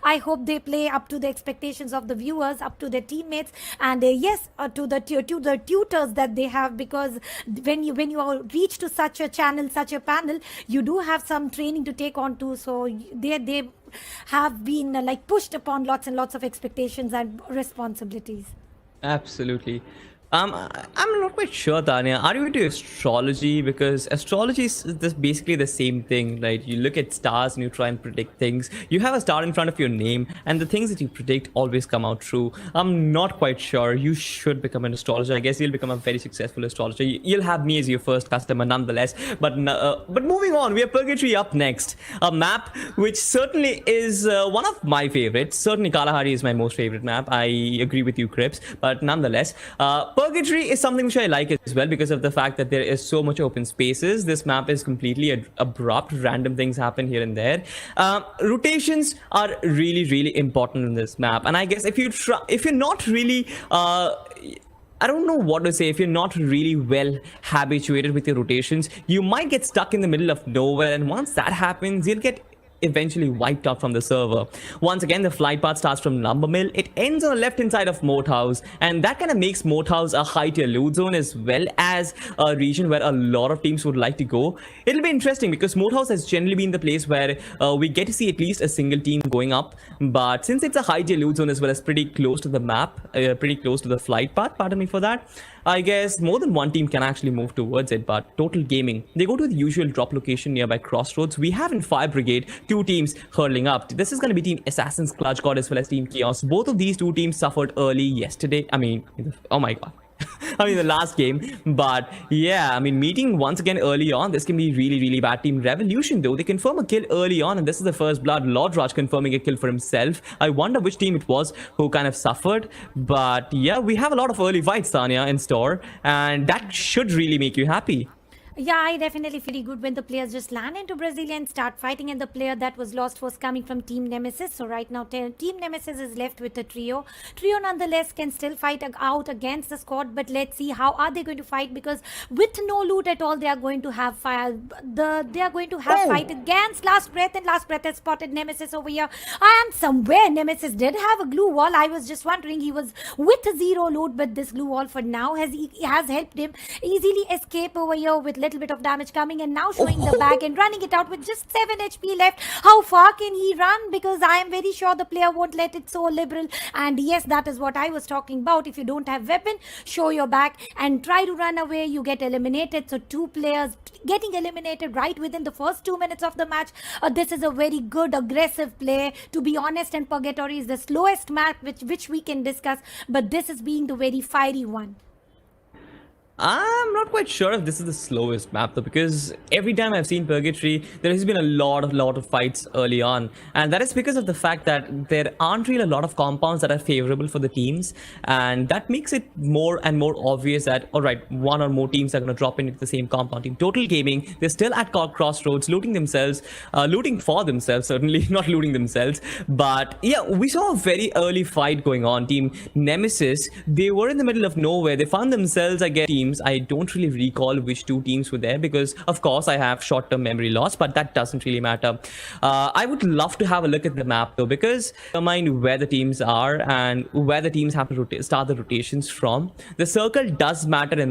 I hope they play up to the expectations of the viewers, up to their teammates, and yes, to the tutors that they have, because when you reach to such a channel, such a panel, you do have some training to take on to. So they have been like pushed upon lots and lots of expectations and responsibilities. Absolutely. I'm not quite sure, Tanya. Are you into astrology? Because astrology is basically the same thing. Like, you look at stars and you try and predict things. You have a star in front of your name, and the things that you predict always come out true. I'm not quite sure. You should become an astrologer. I guess you'll become a very successful astrologer. You'll have me as your first customer, nonetheless. But moving on, we have Purgatory up next, a map which certainly is one of my favorites. Certainly, Kalahari is my most favorite map. I agree with you, Crips. But nonetheless, Purgatory is something which I like as well because of the fact that there is so much open spaces. This map is completely abrupt. Random things happen here and there. Rotations are really, really important in this map. And I guess if you're not really I don't know what to say. If you're not really well habituated with your rotations, you might get stuck in the middle of nowhere. And once that happens, you'll get eventually wiped out from the server. Once again, the flight path starts from Lumber Mill. It ends on the left hand side of Moat House, and that kind of makes Moat House a high tier loot zone as well as a region where a lot of teams would like to go. It'll be interesting because Moat House has generally been the place where we get to see at least a single team going up, but since it's a high tier loot zone as well as pretty close to the map, pretty close to the flight path, pardon me for that, I guess more than one team can actually move towards it. But Total Gaming, they go to the usual drop location nearby Crossroads. We have in Fire Brigade two teams hurling up. This is going to be Team Assassin's Clutch God as well as Team Chaos. Both of these two teams suffered early yesterday. I mean, oh my god. I mean, the last game. But yeah, I mean, meeting once again early on, this can be really, really bad. Team Revolution, though, they confirm a kill early on, and this is the first blood. Lord Raj confirming a kill for himself. I wonder which team it was who kind of suffered. But yeah, we have a lot of early fights, Tanya, in store, and that should really make you happy. Yeah, I definitely feel good when the players just land into Brazil and start fighting, and the player that was lost was coming from Team Nemesis. So right now, Team Nemesis is left with a trio. Trio nonetheless can still fight out against the squad, but let's see how are they going to fight, because with no loot at all, they are going to have fire. They are going to have fight against Last Breath, and Last Breath has spotted Nemesis over here. I am somewhere. Nemesis did have a glue wall. I was just wondering, he was with zero loot, but this glue wall for now has helped him easily escape over here with little bit of damage coming, and now showing the bag and running it out with just 7 HP left. How far can he run? Because I am very sure the player won't let it so liberal. And yes, that is what I was talking about. If you don't have weapon, show your back and try to run away, you get eliminated. So two players getting eliminated right within the first 2 minutes of the match. This is a very good aggressive play, to be honest, and Purgatory is the slowest map which we can discuss, but this is being the very fiery one. I'm not quite sure if this is the slowest map though, because every time I've seen Purgatory, there has been a lot of fights early on, and that is because of the fact that there aren't really a lot of compounds that are favorable for the teams, and that makes it more and more obvious that alright, one or more teams are going to drop into the same compound. Team Total Gaming, they're still at Crossroads, looting themselves, looting for themselves, certainly not looting themselves. But yeah, we saw a very early fight going on. Team Nemesis, they were in the middle of nowhere. They found themselves, I guess, teams. I don't really recall which two teams were there because, of course, I have short-term memory loss, but that doesn't really matter. I would love to have a look at the map, though, because mind where the teams are and where the teams have to start the rotations from. The circle does matter in